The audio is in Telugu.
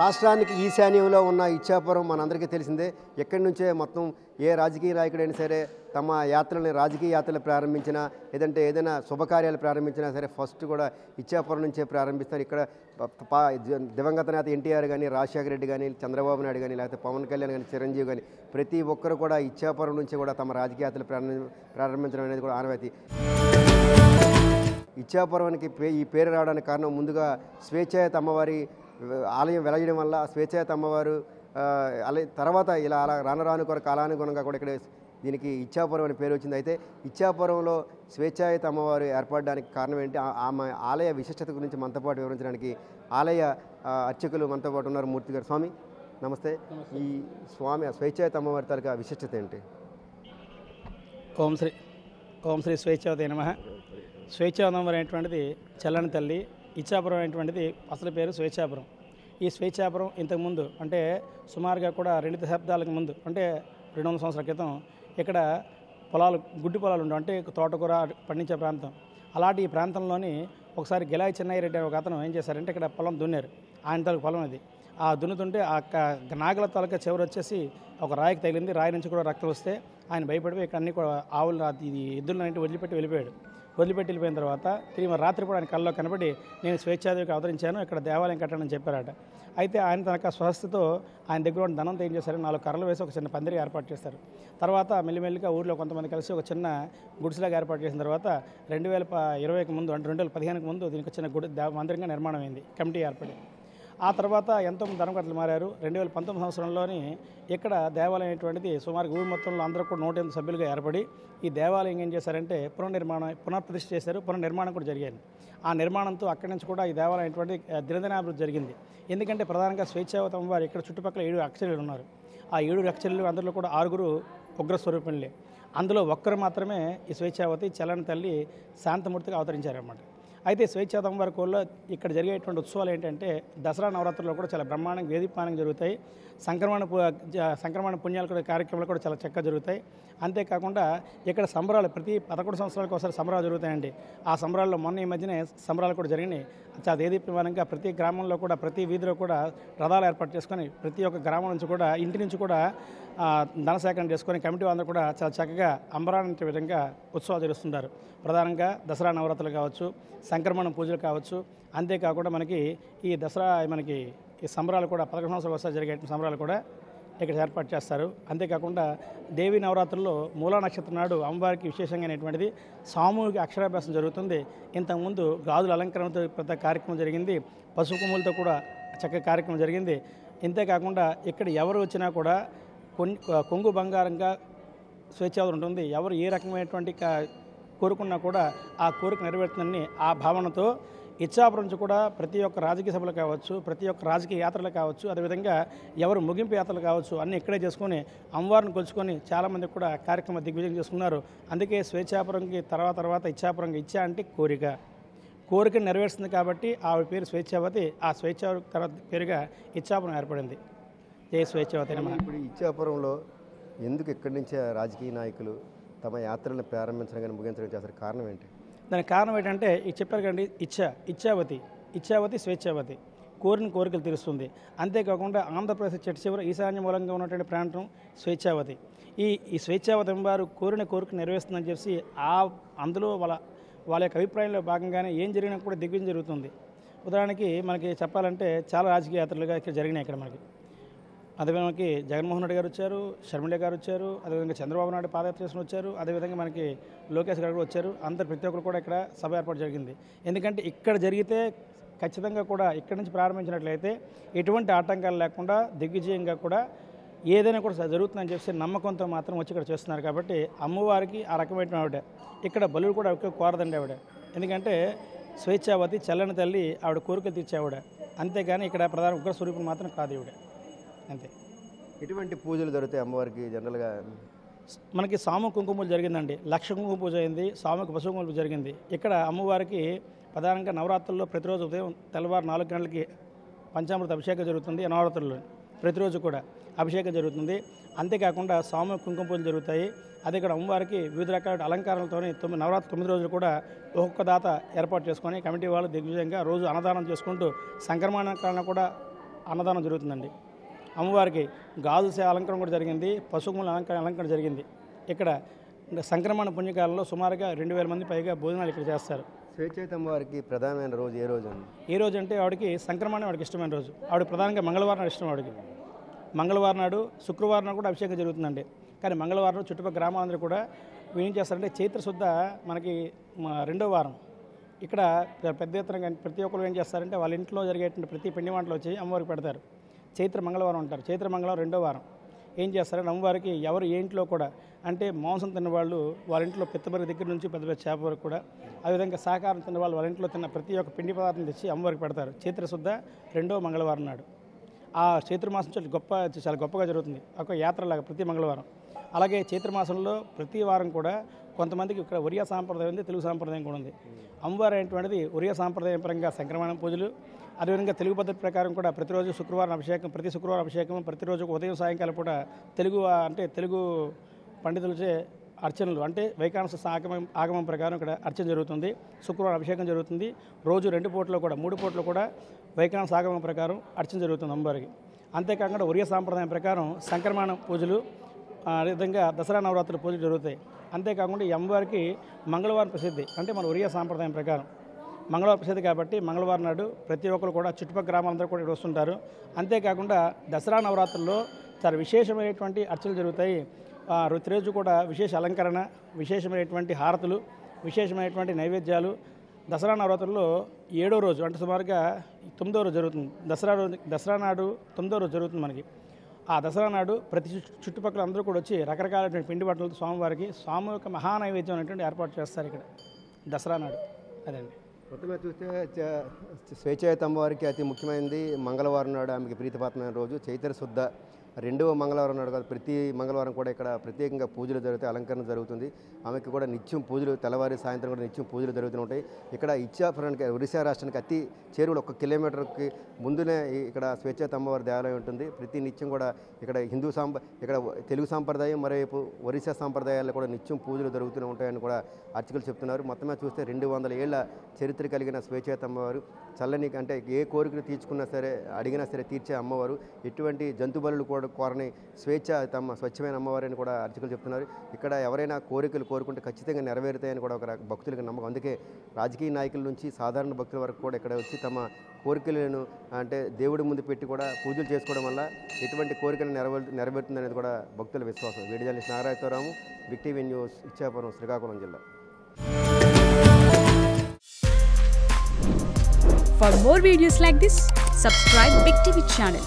రాష్ట్రానికి ఈశాన్యంలో ఉన్న ఇచ్చాపురం మనందరికీ తెలిసిందే. ఎక్కడి నుంచే మొత్తం ఏ రాజకీయ నాయకుడైనా సరే తమ యాత్రల్ని రాజకీయ యాత్రలు ప్రారంభించినా లేదంటే ఏదైనా శుభకార్యాలు ప్రారంభించినా సరే ఫస్ట్ కూడా ఇచ్చాపురం నుంచే ప్రారంభిస్తారు. ఇక్కడ దివంగత నేత ఎన్టీఆర్ కానీ, రాజశేఖర రెడ్డి కానీ, చంద్రబాబు నాయుడు కానీ, లేకపోతే పవన్ కళ్యాణ్ కానీ, చిరంజీవి కానీ ప్రతి ఒక్కరు కూడా ఇచ్చాపురం నుంచి కూడా తమ రాజకీయ యాత్రలు ప్రారంభించడం అనేది కూడా ఆనవాయితీ. ఇచ్చాపురానికి ఈ పేరు రావడానికి కారణం ముందుగా స్వేచ్ఛాయుత అమ్మవారి ఆలయం వెలయడం వల్ల స్వేచ్ఛాయుత అమ్మవారు తర్వాత ఇలా రాను కాలానుగుణంగా కూడా ఇక్కడ దీనికి ఇచ్చాపురం అనే పేరు వచ్చింది. అయితే ఇచ్చాపురంలో స్వేచ్ఛాయుత అమ్మవారు ఏర్పడడానికి కారణం ఏంటి, ఆమె ఆలయ విశిష్టత గురించి మనతో పాటు వివరించడానికి ఆలయ అర్చకులు మనతో పాటు ఉన్నారు. మూర్తి గారు, స్వామి నమస్తే. ఈ స్వామి స్వేచ్ఛాయుత అమ్మవారి తాలూకా విశిష్టత ఏంటి? ఓం శ్రీ స్వేచ్ఛావతే నమః. స్వేచ్ఛావతం అనేటువంటిది చల్లని తల్లి, ఇచ్చాపురం అనేటువంటిది అసలు పేరు స్వేచ్ఛాపురం. ఈ స్వేచ్ఛాపురం ఇంతకుముందు అంటే సుమారుగా కూడా 2 దశాబ్దాలకు ముందు అంటే 200 సంవత్సరాల క్రితం ఇక్కడ గుడ్డి పొలాలు ఉండవు, అంటే తోటకూర పండించే ప్రాంతం. అలాంటి ఈ ప్రాంతంలోని ఒకసారి గిలాయి చెన్నయ్య రెడ్డి ఒక అతను ఏం చేశారంటే ఇక్కడ పొలం దున్నారు. ఆయన తాలూకు పొలం అది. ఆ దున్నుతుంటే ఆ నాగల తాలూకా చివరి వచ్చేసి ఒక రాయికి తగిలింది. రాయి నుంచి కూడా రక్తం వస్తే ఆయన భయపడిపోయి ఇక్కడ అన్ని కూడా ఆవులు ఇది ఎద్దులన్నింటి వదిలిపెట్టి వెళ్ళిపోయిన తర్వాత తిరిగి రాత్రి కూడా ఆయన కళ్ళలో కనబడి నేను స్వేచ్ఛాదేవికి అవతరించాను, ఇక్కడ దేవాలయం కట్టానని చెప్పారట. అయితే ఆయన తనక స్వస్థతో ఆయన దగ్గర ఉన్న ధనంతో ఏం చేశారు, 4 కర్రలు వేసి ఒక చిన్న పందిరి ఏర్పాటు చేస్తారు. తర్వాత మెల్లిమెల్లిగా ఊళ్ళో కొంతమంది కలిసి ఒక చిన్న గుడిసెలాగా ఏర్పాటు చేసిన తర్వాత 2020కి ముందు అంటే 2015కి ముందు దీనికి చిన్న మందిరంగా నిర్మాణం అయింది, కమిటీ ఏర్పడి. ఆ తర్వాత ఎంతోమంది ధర్మకర్తలు మారారు. 2019 సంవత్సరంలోని ఇక్కడ దేవాలయం అనేటువంటిది సుమారు ఊరి మొత్తంలో అందరూ కూడా 108 సభ్యులుగా ఏర్పడి ఈ దేవాలయం ఏం చేశారంటే పునఃప్రతిష్ఠ చేశారు. పునర్నిర్మాణం కూడా జరిగింది. ఆ నిర్మాణంతో అక్కడి నుంచి కూడా ఈ దేవాలయం అనేటువంటి దినదినాభివృద్ధి జరిగింది. ఎందుకంటే ప్రధానంగా స్వేచ్ఛావతం వారు ఇక్కడ చుట్టుపక్కల 7 అక్షరులు ఉన్నారు. ఆ 7 అక్షరులు అందరిలో కూడా 6 ఉగ్రస్వరూపిణులే. అందులో ఒక్కరు మాత్రమే ఈ స్వేచ్ఛావతి చల్లని తల్లి శాంతమూర్తిగా అవతరించారన్నమాట. అయితే స్వేచ్ఛావతం వారి కోల్లో ఇక్కడ జరిగేటువంటి ఉత్సవాలు ఏంటంటే దసరా నవరాత్రుల్లో కూడా చాలా బ్రహ్మాండంగా వేదిపానంగా జరుగుతాయి. సంక్రమణ పుణ్యాలు కూడా కార్యక్రమాలు కూడా చాలా చక్కగా జరుగుతాయి. అంతేకాకుండా ఇక్కడ సంబరాలు ప్రతి 11 సంవత్సరాలకు ఒకసారి సంబరాలు జరుగుతాయండి. ఆ సంబరాల్లో మొన్న ఈ మధ్యనే సంబరాలు కూడా జరిగినాయి. చాలా దేదీప్యమానంగా ప్రతి గ్రామంలో కూడా ప్రతి వీధిలో కూడా రథాలు ఏర్పాటు చేసుకొని ప్రతి ఒక్క గ్రామం నుంచి కూడా ఇంటి నుంచి కూడా ధనసేకరణ చేసుకొని కమిటీ అందరూ కూడా చాలా చక్కగా అంబరానంటే విధంగా ఉత్సవాలు జరుస్తుంటారు. ప్రధానంగా దసరా నవరాత్రులు కావచ్చు, సంక్రమణ పూజలు కావచ్చు, అంతేకాకుండా మనకి ఈ దసరా ఈ సంబరాలు కూడా 11 సంవత్సరాలు ఒకసారి జరిగే సంబరాలు కూడా ఇక్కడ ఏర్పాటు చేస్తారు. అంతేకాకుండా దేవీ నవరాత్రుల్లో మూలా నక్షత్రం నాడు అమ్మవారికి విశేషంగా అనేటువంటిది సామూహిక అక్షరాభ్యాసం జరుగుతుంది. ఇంతకుముందు గాజుల అలంకరణతో పెద్ద కార్యక్రమం జరిగింది, పసుపు కొమ్ములతో కూడా చక్కగా కార్యక్రమం జరిగింది. ఇంతేకాకుండా ఇక్కడ ఎవరు వచ్చినా కూడా కొంగు బంగారంగా స్వేచ్ఛావతం ఉంటుంది. ఎవరు ఏ రకమైనటువంటి కోరుకున్నా కూడా ఆ కోరిక నెరవేరుతుందని ఆ భావనతో ఇచ్చాపురం నుంచి కూడా ప్రతి ఒక్క రాజకీయ సభలు కావచ్చు, ప్రతి ఒక్క రాజకీయ యాత్రలు కావచ్చు, అదేవిధంగా ఎవరు ముగింపు యాత్రలు కావచ్చు అన్నీ ఇక్కడే చేసుకొని అమ్మవారిని కొలుచుకొని చాలామంది కూడా కార్యక్రమం దిగ్విజయం చేసుకున్నారు. అందుకే స్వేచ్ఛాపురంకి తర్వాత ఇచ్చాపురంకి ఇచ్చా అంటే కోరిక నెరవేరుస్తుంది కాబట్టి ఆవిడ పేరు స్వేచ్ఛావతి. ఆ స్వేచ్ఛావతి తర్వాత పేరుగా ఇచ్చాపురం ఏర్పడింది. జై స్వేచ్ఛావతి. ఇప్పుడు ఇచ్చాపురంలో ఎందుకు ఇక్కడి నుంచే రాజకీయ నాయకులు తమ యాత్రలను ప్రారంభించడం కానీ ముగించడం చేస్తారు, కారణం ఏంటి? దానికి కారణం ఏంటంటే చెప్పారు కదండి, ఇచ్చావతి స్వేచ్ఛావతి కోరిన కోరికలు తీరుస్తుంది. అంతేకాకుండా ఆంధ్రప్రదేశ్ చెట్టు చివర ఈశాన్య మూలంగా ఉన్నటువంటి ప్రాంతం స్వేచ్ఛావతి. ఈ స్వేచ్ఛావతి వారు కోరిన కోరిక నెరవేరుస్తుందని చెప్పి అందులో వాళ్ళ యొక్క అభిప్రాయంలో భాగంగానే ఏం జరిగినా కూడా దిగ్విజయం జరుగుతుంది. ఉదాహరణకి మనకి చెప్పాలంటే చాలా రాజకీయ యాత్రలుగా ఇక్కడ జరిగినాయి. ఇక్కడ అదేవిధంగా మనకి జగన్మోహన్ రెడ్డి గారు వచ్చారు, షర్మిల గారు వచ్చారు, అదేవిధంగా చంద్రబాబు నాయుడు పాదయాత్ర చేసుకుని వచ్చారు, అదేవిధంగా మనకి లోకేష్ గారు వచ్చారు. అందరు ప్రతి ఒక్కరు కూడా ఇక్కడ సభ ఏర్పాటు జరిగింది. ఎందుకంటే ఇక్కడ జరిగితే ఖచ్చితంగా కూడా ఇక్కడి నుంచి ప్రారంభించినట్లయితే ఎటువంటి ఆటంకాలు లేకుండా దిగ్విజయంగా కూడా ఏదైనా కూడా జరుగుతుందని చెప్పి నమ్మకంతో మాత్రం వచ్చి ఇక్కడ చేస్తున్నారు. కాబట్టి అమ్మవారికి ఆ రకమైన ఆవిడ ఇక్కడ బలుడు కూడా ఎక్కువ కోరదండి ఆవిడ. ఎందుకంటే స్వేచ్ఛావతి చల్లని తల్లి, ఆవిడ కోరికలు తీర్చే ఆవిడ. అంతేగాని ఇక్కడ ప్రధాన ఉగ్ర స్వరూపం మాత్రం కాదు ఆవిడ. అంతే. ఎటువంటి పూజలు జరుగుతాయి అమ్మవారికి జనరల్గా? మనకి సాము కుంకుమలు జరిగిందండి, లక్ష కుంకుమ పూజ అయింది, సాముకి పశువు కుంకుమ పూజ జరిగింది. ఇక్కడ అమ్మవారికి ప్రధానంగా నవరాత్రుల్లో ప్రతిరోజు ఉదయం తెల్లవారు 4 గంటలకి పంచామృత అభిషేకం జరుగుతుంది. నవరాత్రుల్లో ప్రతిరోజు కూడా అభిషేకం జరుగుతుంది. అంతేకాకుండా సాము కుంకుమ పూజలు జరుగుతాయి. అదే ఇక్కడ అమ్మవారికి వివిధ రకాల అలంకారాలతో నవరాత్రి 9 రోజులు కూడా ఒక్కొక్క దాత ఏర్పాటు చేసుకొని కమిటీ వాళ్ళు దిగ్విజయంగా రోజు అన్నదానం చేసుకుంటూ సంక్రమణ కాలంలో కూడా అన్నదానం జరుగుతుందండి. అమ్మవారికి గాజుసే అలంకరణ కూడా జరిగింది, పశువుల అలంకరణ జరిగింది. ఇక్కడ సంక్రమణ పుణ్యకాలంలో సుమారుగా 2000 మంది పైగా భోజనాలు ఇక్కడ చేస్తారు. స్వేచ్ఛాయుత అమ్మవారికి ప్రధానమైన రోజు ఏ రోజు అండి? ఏ రోజు అంటే ఆవిడకి సంక్రమణం ఆవిడకి ఇష్టమైన రోజు. ఆవిడ ప్రధానంగా మంగళవారం నాడు ఇష్టం. ఆవిడకి మంగళవారం నాడు, శుక్రవారం నాడు కూడా అభిషేకం జరుగుతుందండి. కానీ మంగళవారం చుట్టుపక్కల గ్రామాలందరూ కూడా ఏం చేస్తారంటే చైత్ర శుద్ధ మనకి 2వ వారం ఇక్కడ పెద్ద ఎత్తున ప్రతి ఒక్కరు ఏం చేస్తారంటే వాళ్ళ ఇంట్లో జరిగేటువంటి ప్రతి పిండి వంటలు వచ్చి అమ్మవారికి పెడతారు. చైత్ర మంగళవారం అంటారు. చైత్ర మంగళవారం 2వ వారం ఏం చేస్తారంటే అమ్మవారికి ఎవరు ఏ ఇంట్లో కూడా అంటే మాంసం తిన్నవాళ్ళు వాళ్ళ ఇంట్లో పెద్దబరి దగ్గర నుంచి పెద్ద పెద్ద చేప వరకు కూడా, అదేవిధంగా శాకాహారం తిన్నవాళ్ళు వాళ్ళ ఇంట్లో తిన్న ప్రతి ఒక్క పిండి పదార్థం తెచ్చి అమ్మవారికి పెడతారు. చైత్ర శుద్ధ 2వ మంగళవారం నాడు. ఆ చైత్రమాసం చాలా గొప్పగా జరుగుతుంది. ఒక యాత్రలాగా ప్రతి మంగళవారం. అలాగే చైత్రమాసంలో ప్రతి వారం కూడా కొంతమందికి ఇక్కడ ఒరియా సాంప్రదాయం ఉంది, తెలుగు సాంప్రదాయం కూడా ఉంది. అమ్మవారు అనేటువంటిది ఒరియా సాంప్రదాయం పరంగా సంక్రమణం పూజలు, అదేవిధంగా తెలుగు పద్ధతి ప్రకారం కూడా ప్రతిరోజు శుక్రవారం అభిషేకం, ప్రతి శుక్రవారం అభిషేకం, ప్రతిరోజు ఉదయం సాయంకాలం కూడా తెలుగు పండితులచే అర్చనలు అంటే వైకానస ఆగమం ప్రకారం ఇక్కడ అర్చన జరుగుతుంది. శుక్రవారం అభిషేకం జరుగుతుంది. రోజు 2 పూటలు కూడా 3 పూటలు కూడా వైకానస ఆగమం ప్రకారం అర్చన జరుగుతుంది అమ్మవారికి. అంతేకాకుండా ఒరియా సాంప్రదాయం ప్రకారం సంక్రమణ పూజలు, అదేవిధంగా దసరా నవరాత్రుల పూజలు జరుగుతాయి. అంతేకాకుండా ఈ అమ్మవారికి మంగళవారం ప్రసిద్ధి. అంటే మన ఒరియా సాంప్రదాయం ప్రకారం మంగళవారం ప్రసిద్ధి కాబట్టి మంగళవారం నాడు ప్రతి ఒక్కరు కూడా చుట్టుపక్కల గ్రామాలందరూ కూడా ఇక్కడ వస్తుంటారు. అంతేకాకుండా దసరా నవరాత్రుల్లో చాలా విశేషమైనటువంటి అర్చనలు జరుగుతాయి. ప్రతిరోజు కూడా విశేష అలంకరణ, విశేషమైనటువంటి హారతులు, విశేషమైనటువంటి నైవేద్యాలు. దసరా నవరాత్రుల్లో 7వ రోజు అంటే సుమారుగా 9వ రోజు జరుగుతుంది. దసరా నాడు 9వ రోజు జరుగుతుంది మనకి. ఆ దసరా నాడు ప్రతి చుట్టుపక్కల అందరూ కూడా వచ్చి రకరకాలైనటువంటి పిండి వంటలతో స్వామివారికి సామూహిక మహానైవేద్యం అనేటువంటి ఏర్పాటు చేస్తారు ఇక్కడ దసరా నాడు. అదండి. మొత్తంగా చూస్తే స్వేచ్ఛాయుత అమ్మవారికి అతి ముఖ్యమైనది మంగళవారం నాడు ఆమెకి ప్రీతిపాత్రమైన రోజు. చైత్ర శుద్ధ 2వ మంగళవారం నాడు కాదు, ప్రతి మంగళవారం కూడా ఇక్కడ ప్రత్యేకంగా పూజలు జరుగుతాయి, అలంకరణ జరుగుతుంది. ఆమెకి కూడా నిత్యం పూజలు, తెల్లవారి సాయంత్రం కూడా నిత్యం పూజలు జరుగుతూ ఉంటాయి. ఇక్కడ ఇచ్చాపురానికి, ఒరిస్సా రాష్ట్రానికి అతి చేరువలో 1 కిలోమీటర్కి ముందునే ఇక్కడ స్వేచ్ఛాయుత అమ్మవారి దేవాలయం ఉంటుంది. ప్రతి నిత్యం కూడా ఇక్కడ ఇక్కడ తెలుగు సాంప్రదాయం, మరోవైపు ఒరిస్సా సాంప్రదాయాల్లో కూడా నిత్యం పూజలు జరుగుతూనే ఉంటాయని కూడా అర్చకులు చెప్తున్నారు. మొత్తమే చూస్తే 200 ఏళ్ల చరిత్ర కలిగిన స్వేచ్ఛాయుత అమ్మవారు, చల్లని అంటే ఏ కోరికలు తీర్చుకున్నా సరే, అడిగినా సరే తీర్చే అమ్మవారు, ఎటువంటి జంతు బలులు కూడా కోరని స్వచ్ఛమైన అమ్మవారిని కూడా అర్చకులు చెప్తున్నారు. ఇక్కడ ఎవరైనా కోరికలు కోరుకుంటే ఖచ్చితంగా నెరవేరుతాయని కూడా ఒక భక్తులకు నమ్మకం. అందుకే రాజకీయ నాయకుల నుంచి సాధారణ భక్తుల వరకు కూడా ఇక్కడ వచ్చి తమ కోరికలను అంటే దేవుడి ముందు పెట్టి కూడా పూజలు చేసుకోవడం వల్ల ఎటువంటి కోరికలు నెరవేరుతుందనేది కూడా భక్తుల విశ్వాసం. Video journalist Nagarajarao, big TV news, Ichchapuram, Srikakulam జిల్లా. For more videos like this, subscribe Big TV channel.